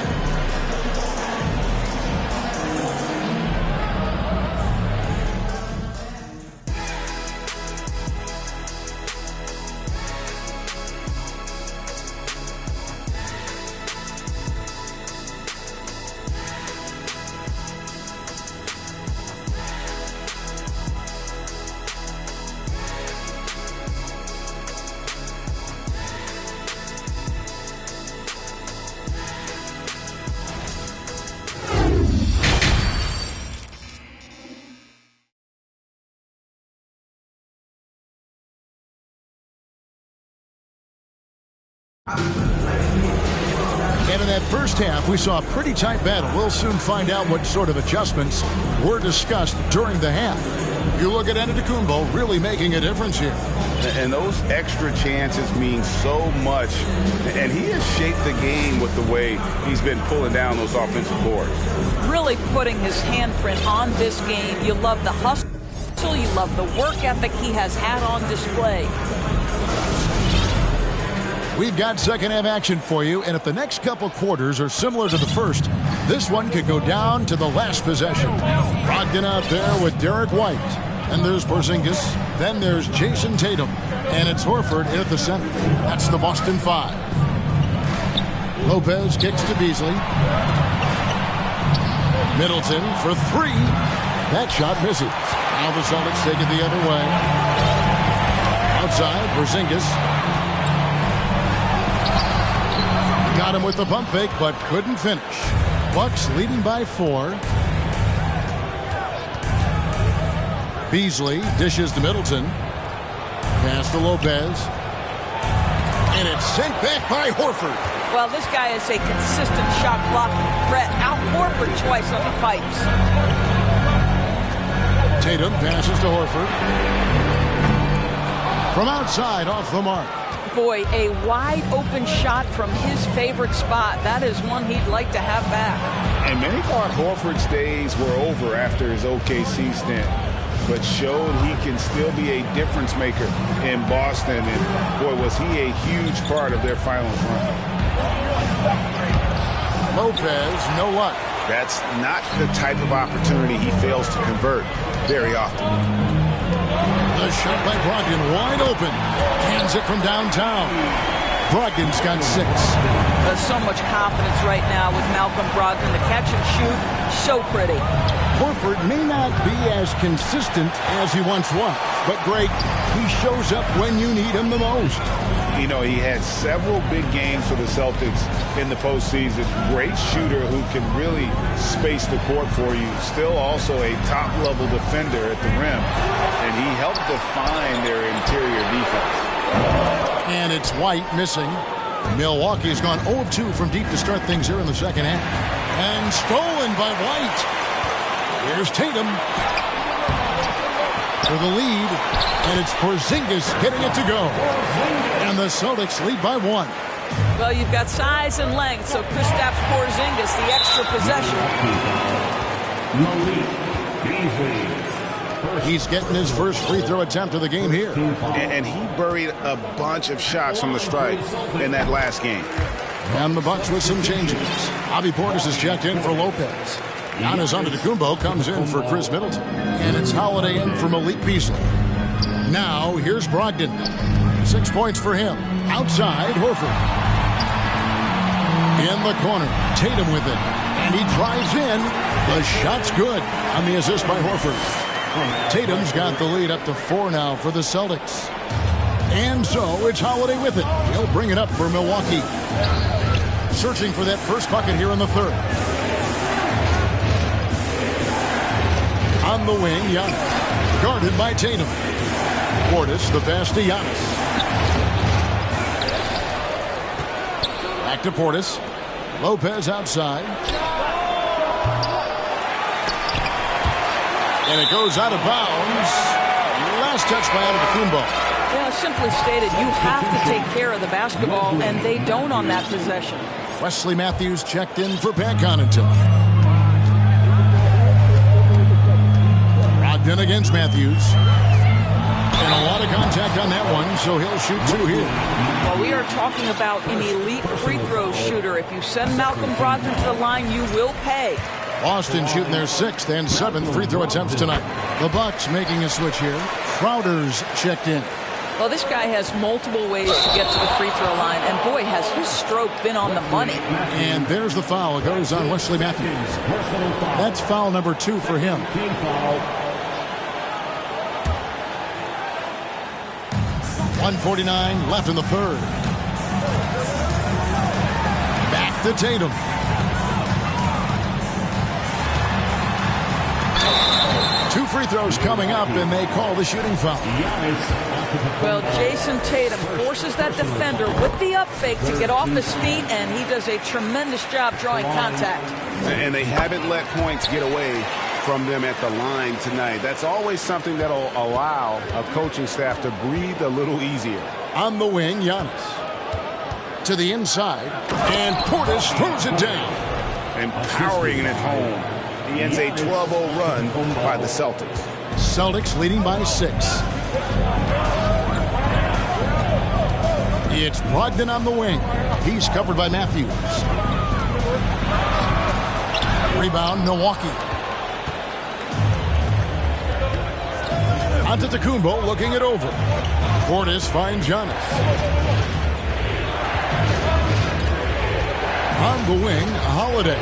And in that first half, we saw a pretty tight battle. We'll soon find out what sort of adjustments were discussed during the half. You look at Antetokounmpo really making a difference here. And those extra chances mean so much. And he has shaped the game with the way he's been pulling down those offensive boards. Really putting his handprint on this game. You love the hustle. You love the work ethic he has had on display. We've got second half action for you, and if the next couple quarters are similar to the first, this one could go down to the last possession. Brogdon out there with Derek White. And there's Porzingis. Then there's Jason Tatum. And it's Horford in at the center. That's the Boston 5. Lopez kicks to Beasley. Middleton for 3. That shot misses. Now the Celtics take it the other way. Outside, Porzingis. Got him with the pump fake, but couldn't finish. Bucks leading by 4. Beasley dishes to Middleton. Pass to Lopez. And it's sent back by Horford. Well, this guy is a consistent shot blocking threat. Out Horford twice on the pipes. Tatum passes to Horford. From outside, off the mark. Boy, a wide open shot from his favorite spot. That is one he'd like to have back. And many thought Horford's days were over after his OKC stint, but showed he can still be a difference maker in Boston. And boy, was he a huge part of their finals run. Lopez, no luck. That's not the type of opportunity he fails to convert very often. The shot by Brogdon wide open. Hands it from downtown. Brogdon's got 6. There's so much confidence right now with Malcolm Brogdon. The catch and shoot, so pretty. Horford may not be as consistent as he once was, but great, he shows up when you need him the most. You know, he had several big games for the Celtics in the postseason. Great shooter who can really space the court for you. Still also a top-level defender at the rim. And he helped define their interior defense. And it's White missing. Milwaukee's gone 0 of 2 from deep to start things here in the second half. And stolen by White. Here's Tatum for the lead. And it's Porzingis getting it to go. And the Celtics lead by 1. Well, you've got size and length, so Kristaps Porzingis, the extra possession. He's getting his first free throw attempt of the game here. And he buried a bunch of shots from the stripe in that last game. And the Bucks with some changes. Bobby Portis is checked in for Lopez. Giannis Antetokounmpo comes in for Chris Middleton. And it's Holiday in for Malik Beasley. Now, here's Brogdon. 6 points for him. Outside, Horford. In the corner, Tatum with it. And he drives in. The shot's good on the assist by Horford. Tatum's got the lead up to 4 now for the Celtics. And so it's Holiday with it. He'll bring it up for Milwaukee. Searching for that first bucket here in the third. On the wing, Giannis. Guarded by Tatum. Portis, the pass to Giannis. Back to Portis. Lopez outside. And it goes out of bounds. Last touch by Antetokounmpo. Yeah, simply stated, you have to take care of the basketball, and they don't on that possession. Wesley Matthews checked in for Pat Connaughton. Brogdon against Matthews. And a lot of contact on that one, so he'll shoot two here. Well, we are talking about an elite free throw shooter. If you send Malcolm Brogdon to the line, you will pay. Boston shooting their 6th and 7th free throw attempts tonight. The Bucks making a switch here. Crowder's checked in. Well, this guy has multiple ways to get to the free throw line, and boy, has his stroke been on the money. And there's the foul. It goes on Wesley Matthews. That's foul number 2 for him. 1:49 left in the third. Back to Tatum. Two free throws coming up, and they call the shooting foul. Well, Jason Tatum forces that defender with the up fake to get off his feet, and he does a tremendous job drawing contact. And they haven't let points get away from them at the line tonight. That's always something that'll allow a coaching staff to breathe a little easier. On the wing, Giannis. To the inside, and Portis throws it down. And powering it home. He ends a 12-0 run by the Celtics. Celtics leading by 6. It's Brogdon on the wing. He's covered by Matthews. Rebound, Milwaukee. Antetokounmpo looking it over. Portis finds Giannis. On the wing, Holiday.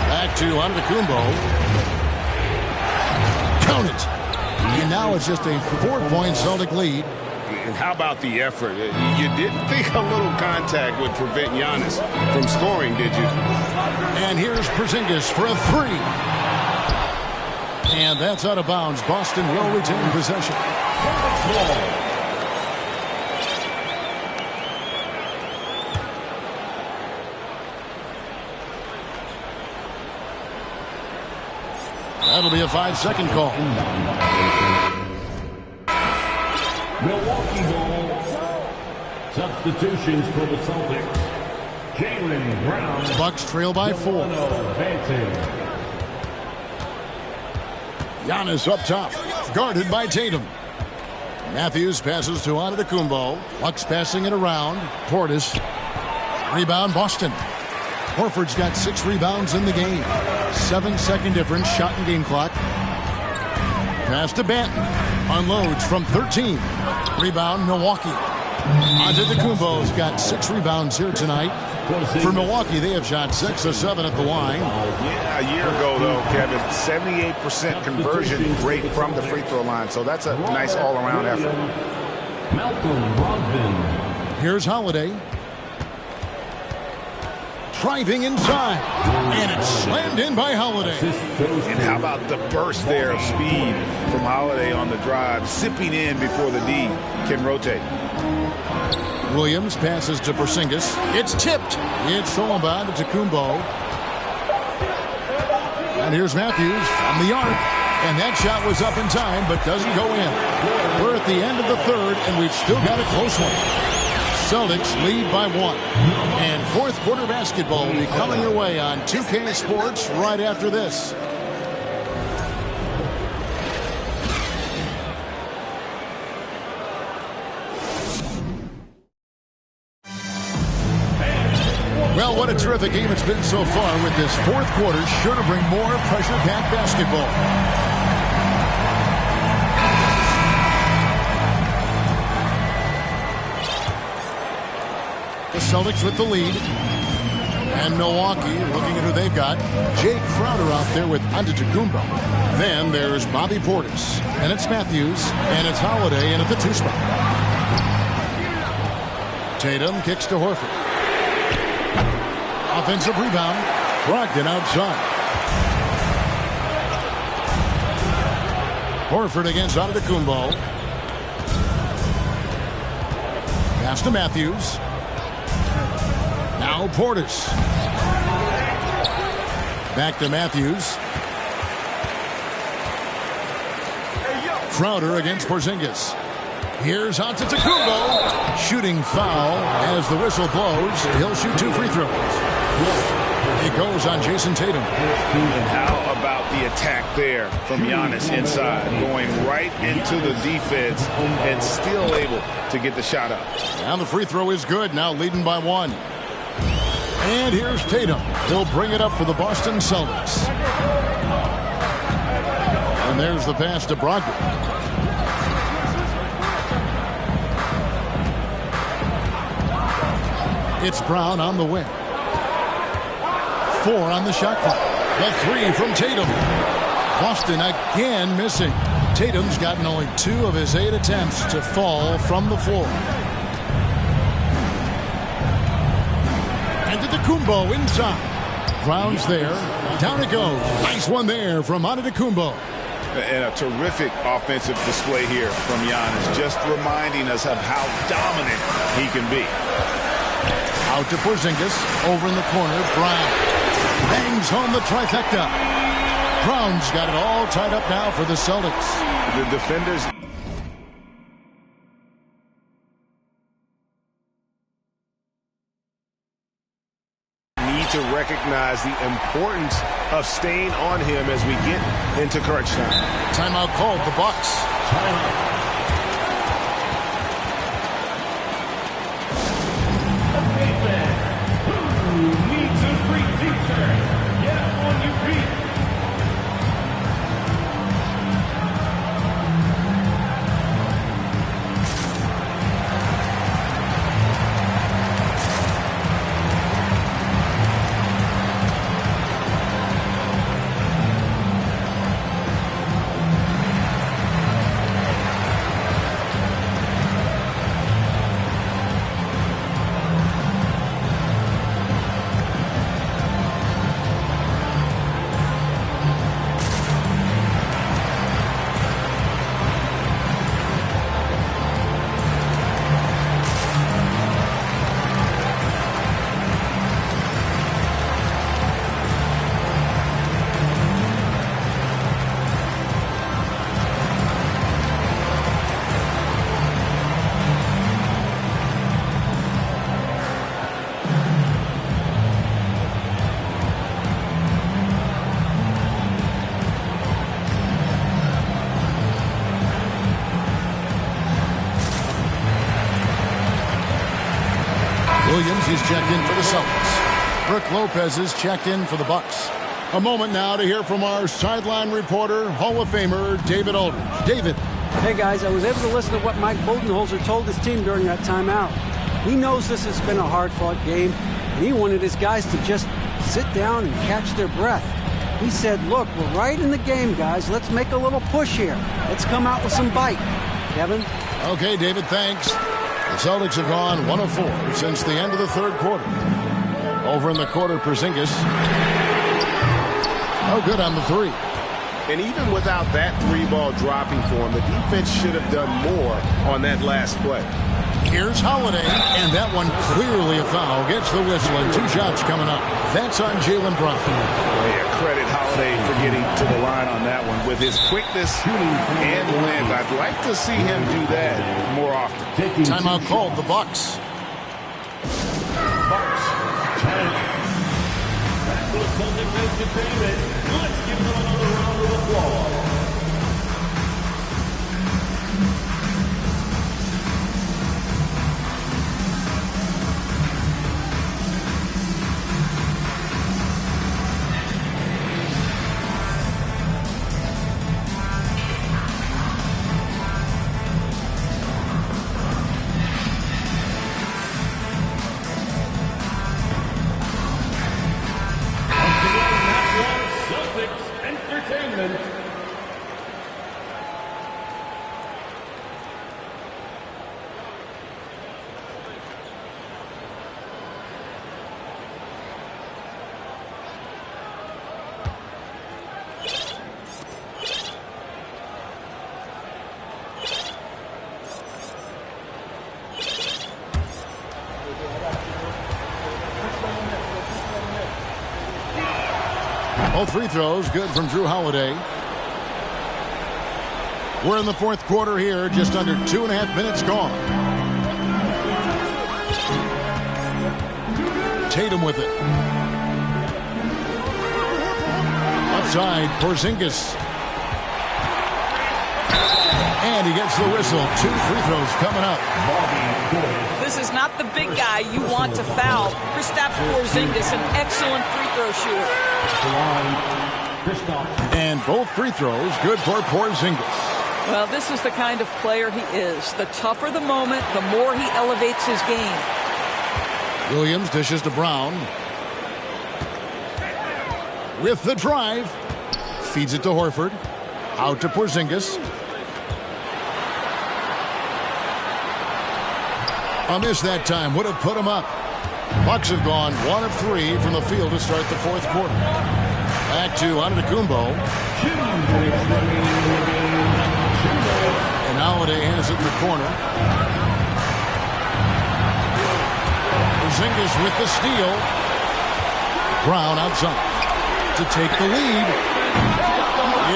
Back to Antetokounmpo. Count it. And now it's just a 4-point Celtic lead. And how about the effort? You didn't think a little contact would prevent Giannis from scoring, did you? And here's Porzingis for a 3. And that's out of bounds. Boston will retain possession. That'll be a 5-second call. Milwaukee ball. Substitutions for the Celtics. Jaylen Brown. Bucks trail by 4. Giannis up top, guarded by Tatum. Matthews passes to Antetokounmpo. Bucks passing it around. Portis. Rebound, Boston. Horford's got 6 rebounds in the game. 7-second difference, shot and game clock. Pass to Banton. Unloads from 13. Rebound, Milwaukee. Antetokounmpo's got 6 rebounds here tonight. For Milwaukee, they have shot 6 of 7 at the line. Yeah, a year ago, though, Kevin, 78% conversion rate from the free throw line. So that's a nice all-around effort. Malcolm Brogdon. Here's Holiday. Driving inside. And it's slammed in by Holiday. And how about the burst there of speed from Holiday on the drive, zipping in before the D can rotate. Williams passes to Porzingis. It's tipped. It's stolen by Antetokounmpo. And here's Matthews from the arc. And that shot was up in time, but doesn't go in. We're at the end of the third, and we've still got a close one. Celtics lead by 1. And fourth quarter basketball will be coming your way on 2K Sports right after this. Well, what a terrific game it's been so far with this fourth quarter. Sure to bring more pressure-packed basketball. The Celtics with the lead. And Milwaukee looking at who they've got. Jay Crowder out there with Antetokounmpo. Then there's Bobby Portis. And it's Matthews. And it's Holiday in at the 2 spot. Tatum kicks to Horford. Offensive rebound. Brogdon outside. Horford against Antetokounmpo. Pass to Matthews. Now Portis. Back to Matthews. Crowder against Porzingis. Here's Antetokounmpo. Shooting foul as the whistle blows. He'll shoot 2 free throws. It goes on Jason Tatum. And how about the attack there from Giannis inside, going right into the defense and still able to get the shot up. And the free throw is good, now leading by 1. And here's Tatum. He'll bring it up for the Boston Celtics. And there's the pass to Brogdon. It's Brown on the wing. 4 on the shot clock. The 3 from Tatum. Boston again missing. Tatum's gotten only 2 of his 8 attempts to fall from the floor. And Antetokounmpo inside. Brown's there. Down it goes. Nice one there from Antetokounmpo. And a terrific offensive display here from Giannis, just reminding us of how dominant he can be. Out to Porzingis, over in the corner, Brown. Bangs home the trifecta. Brown's got it all tied up now for the Celtics. The defenders need to recognize the importance of staying on him as we get into crunch time. Timeout called, the Bucks. Timeout. Williams is checked in for the Celtics. Brook Lopez is checked in for the Bucks. A moment now to hear from our sideline reporter, Hall of Famer David Aldridge. David. Hey guys, I was able to listen to what Mike Budenholzer told his team during that timeout. He knows this has been a hard-fought game, and he wanted his guys to just sit down and catch their breath. He said, look, we're right in the game, guys. Let's make a little push here. Let's come out with some bite. Kevin? Okay, David, thanks. The Celtics have gone 1 of 4 since the end of the third quarter. Over in the quarter, Porzingis. No good on the 3. And even without that 3-ball dropping for him, the defense should have done more on that last play. Here's Holiday, and that one clearly a foul. Gets the whistle, and 2 shots coming up. That's on Jaylen Brown. Yeah, credit Holiday for getting to the line on that one. With his quickness and length, I'd like to see him do that more often. Timeout called, the Bucks. Let's give them another round of applause. Both free throws good from Drew Holiday. We're in the fourth quarter here, just under 2.5 minutes gone. Tatum with it. Outside, Porzingis. And he gets the whistle. 2 free throws coming up. This is not the big guy you want to foul. Kristaps Porzingis, an excellent free throw shooter. And both free throws good for Porzingis. Well, this is the kind of player he is. The tougher the moment, the more he elevates his game. Williams dishes to Brown. With the drive. Feeds it to Horford. Out to Porzingis. A miss that time would have put him up. Bucks have gone 1 of 3 from the field to start the fourth quarter. Back to Antetokounmpo. And Holiday has it in the corner. Porzingis with the steal. Brown outside to take the lead.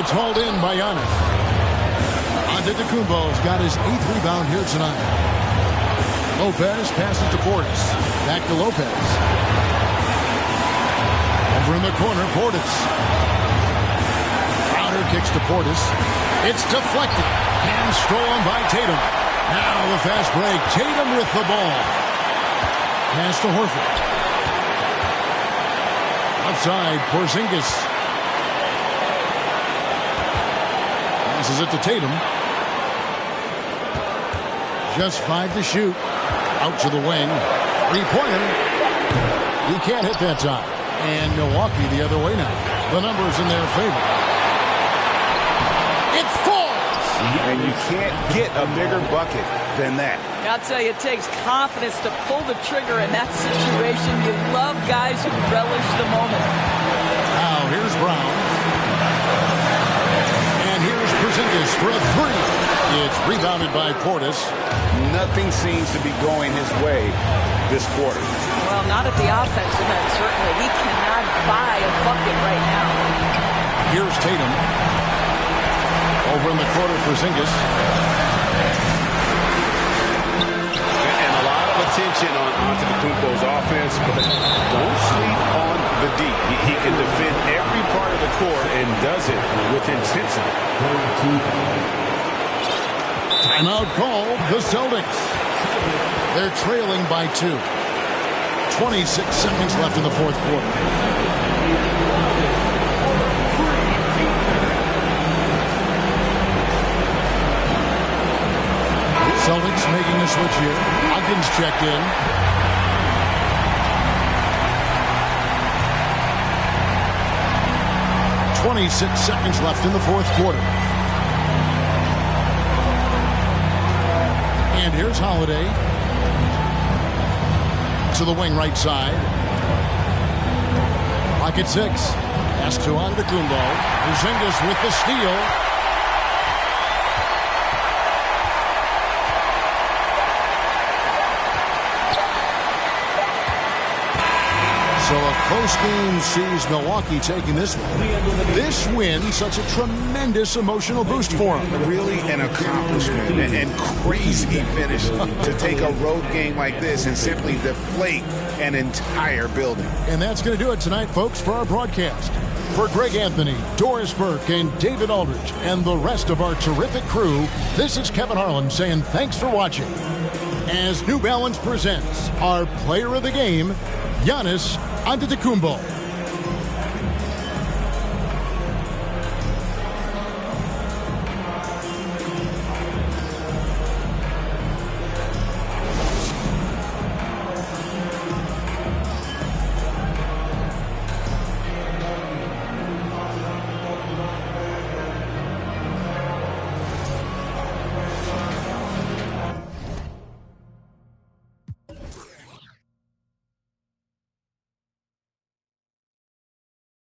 It's hauled in by Giannis. Antetokounmpo's got his 8th rebound here tonight. Lopez passes to Portis. Back to Lopez. Over in the corner, Portis. Crowder kicks to Portis. It's deflected. And stolen by Tatum. Now the fast break. Tatum with the ball. Pass to Horford. Outside, Porzingis. Passes it to Tatum. Just 5 to shoot. Out to the wing. 3-pointer. He can't hit that time. And Milwaukee the other way now. The numbers in their favor. It falls! And you can't get a bigger bucket than that. I'll tell you, it takes confidence to pull the trigger in that situation. You love guys who relish the moment. Now here's Brown. And here's Porzingis for a 3. It's rebounded by Portis. Nothing seems to be going his way this quarter. Well, not at the offensive end, certainly. He cannot buy a bucket right now. Here's Tatum. Over in the corner, Porzingis. And a lot of attention on Antetokounmpo's offense, but don't sleep on the D. He can defend every part of the court and does it with intensity. Timeout called the Celtics. They're trailing by 2. 26 seconds left in the fourth quarter. Celtics making a switch here. Ogden's checked in. .26 seconds left in the fourth quarter. And here's Holiday. To the wing right side. Pocket 6. Pass to Antetokounmpo. Porzingis with the steal. So a close game sees Milwaukee taking this one. This win, such a tremendous emotional boost for them. Really an accomplishment and crazy finish to take a road game like this and simply deflate an entire building. And that's going to do it tonight, folks, for our broadcast. For Greg Anthony, Doris Burke, and David Aldridge, and the rest of our terrific crew, this is Kevin Harlan saying thanks for watching. As New Balance presents our player of the game, Giannis Antetokounmpo.